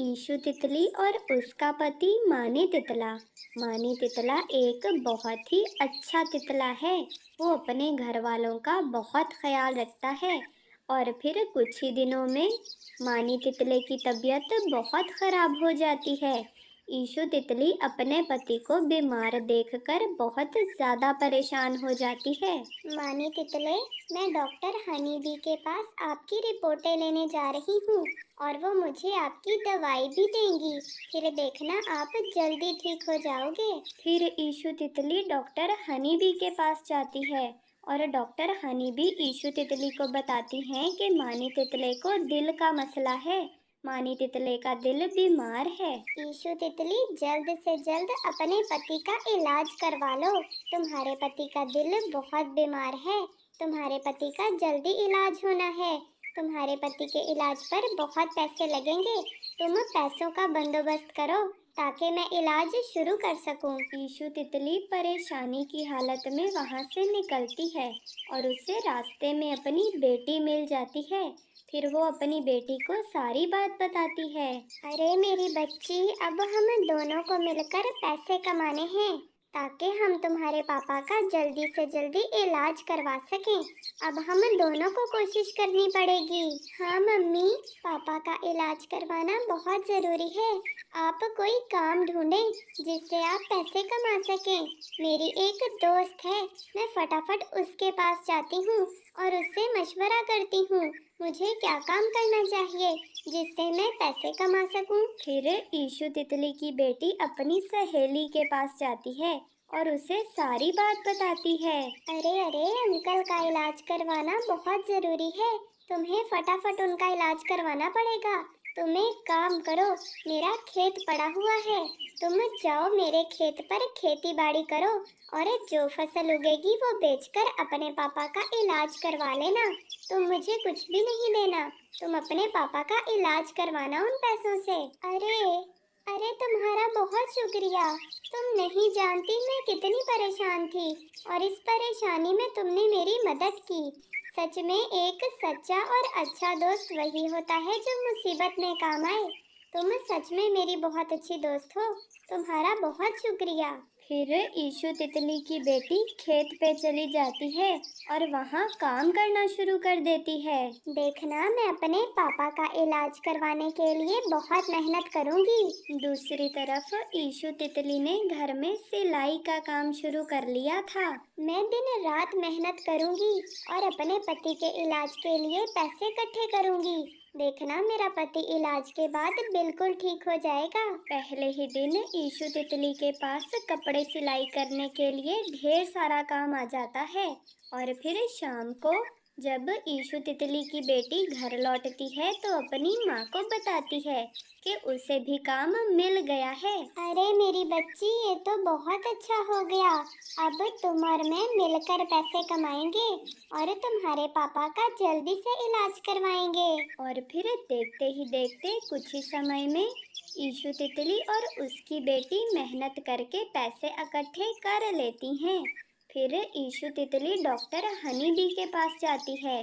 Issue तितली और उसका पति मानी तितला। मानी तितला एक बहुत ही अच्छा तितला है। वो अपने घर वालों का बहुत ख्याल रखता है। और फिर कुछ ही दिनों में मानी तितले की तबीयत बहुत खराब हो जाती है। ईशु तितली अपने पति को बीमार देखकर बहुत ज्यादा परेशान हो जाती है। मानी तितले, मैं डॉक्टर हनी बी के पास आपकी रिपोर्टें लेने जा रही हूँ और वो मुझे आपकी दवाई भी देंगी। फिर देखना आप जल्दी ठीक हो जाओगे। फिर ईशु तितली डॉक्टर हनी बी के पास जाती है और डॉक्टर हनी बी ईशु तितली को बताती हैं कि मानी तितले को दिल का मसला है। मानी तितले का दिल बीमार है। ईशु तितली, जल्द से जल्द अपने पति का इलाज करवा लो। तुम्हारे पति का दिल बहुत बीमार है। तुम्हारे पति का जल्दी इलाज होना है। तुम्हारे पति के इलाज पर बहुत पैसे लगेंगे। तुम पैसों का बंदोबस्त करो ताकि मैं इलाज शुरू कर सकूं। ईशु तितली परेशानी की हालत में वहां से निकलती है और उसे रास्ते में अपनी बेटी मिल जाती है। फिर वो अपनी बेटी को सारी बात बताती है। अरे मेरी बच्ची, अब हम दोनों को मिलकर पैसे कमाने हैं ताकि हम तुम्हारे पापा का जल्दी से जल्दी इलाज करवा सकें। अब हम दोनों को कोशिश करनी पड़ेगी। हाँ मम्मी, पापा का इलाज करवाना बहुत ज़रूरी है। आप कोई काम ढूंढें जिससे आप पैसे कमा सकें। मेरी एक दोस्त है, मैं फटाफट उसके पास जाती हूँ और उससे मशवरा करती हूँ मुझे क्या काम करना चाहिए जिससे मैं पैसे कमा सकूं। फिर ईशु तितली की बेटी अपनी सहेली के पास जाती है और उसे सारी बात बताती है। अरे अरे, अंकल का इलाज करवाना बहुत जरूरी है। तुम्हें फटाफट उनका इलाज करवाना पड़ेगा। तुम एक काम करो, मेरा खेत पड़ा हुआ है। तुम जाओ मेरे खेत पर खेती बाड़ी करो और जो फसल उगेगी वो बेचकर अपने पापा का इलाज करवा लेना। तुम मुझे कुछ भी नहीं देना। तुम अपने पापा का इलाज करवाना उन पैसों से। अरे अरे, तुम्हारा बहुत शुक्रिया। तुम नहीं जानती मैं कितनी परेशान थी और इस परेशानी में तुमने मेरी मदद की। सच में एक सच्चा और अच्छा दोस्त वही होता है जो मुसीबत में काम आए। तुम सच में मेरी बहुत अच्छी दोस्त हो। तुम्हारा बहुत शुक्रिया। फिर ईशु तितली की बेटी खेत पे चली जाती है और वहाँ काम करना शुरू कर देती है। देखना, मैं अपने पापा का इलाज करवाने के लिए बहुत मेहनत करूंगी। दूसरी तरफ ईशु तितली ने घर में सिलाई का काम शुरू कर लिया था। मैं दिन रात मेहनत करूंगी और अपने पति के इलाज के लिए पैसे इकट्ठे करूंगी। देखना, मेरा पति इलाज के बाद बिल्कुल ठीक हो जाएगा। पहले ही दिन ईशु तितली के पास कपड़े सिलाई करने के लिए ढेर सारा काम आ जाता है। और फिर शाम को जब ईशु तितली की बेटी घर लौटती है तो अपनी माँ को बताती है कि उसे भी काम मिल गया है। अरे मेरी बच्ची, ये तो बहुत अच्छा हो गया। अब तुम और मैं मिलकर पैसे कमाएंगे और तुम्हारे पापा का जल्दी से इलाज करवाएंगे। और फिर देखते ही देखते कुछ ही समय में ईशु तितली और उसकी बेटी मेहनत करके पैसे इकट्ठे कर लेती हैं। फिर ईशु तितली डॉक्टर हनी बी के पास जाती है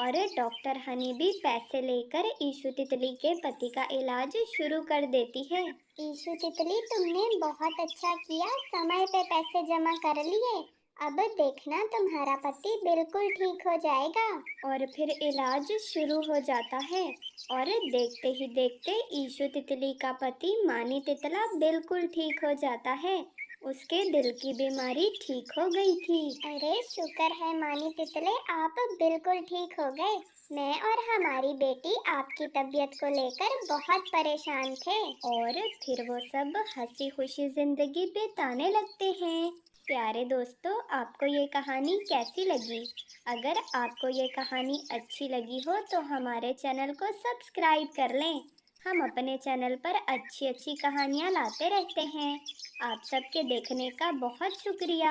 और डॉक्टर हनी बी पैसे लेकर ईशु तितली के पति का इलाज शुरू कर देती है। ईशु तितली, तुमने बहुत अच्छा किया, समय पे पैसे जमा कर लिए। अब देखना, तुम्हारा पति बिल्कुल ठीक हो जाएगा। और फिर इलाज शुरू हो जाता है और देखते ही देखते ईशु तितली का पति मानी तितला बिल्कुल ठीक हो जाता है। उसके दिल की बीमारी ठीक हो गई थी। अरे शुक्र है मानी तितले, आप बिल्कुल ठीक हो गए। मैं और हमारी बेटी आपकी तबीयत को लेकर बहुत परेशान थे। और फिर वो सब हंसी खुशी जिंदगी बिताने लगते हैं। प्यारे दोस्तों, आपको ये कहानी कैसी लगी? अगर आपको ये कहानी अच्छी लगी हो तो हमारे चैनल को सब्सक्राइब कर लें। हम अपने चैनल पर अच्छी अच्छी कहानियाँ लाते रहते हैं। आप सबके देखने का बहुत शुक्रिया।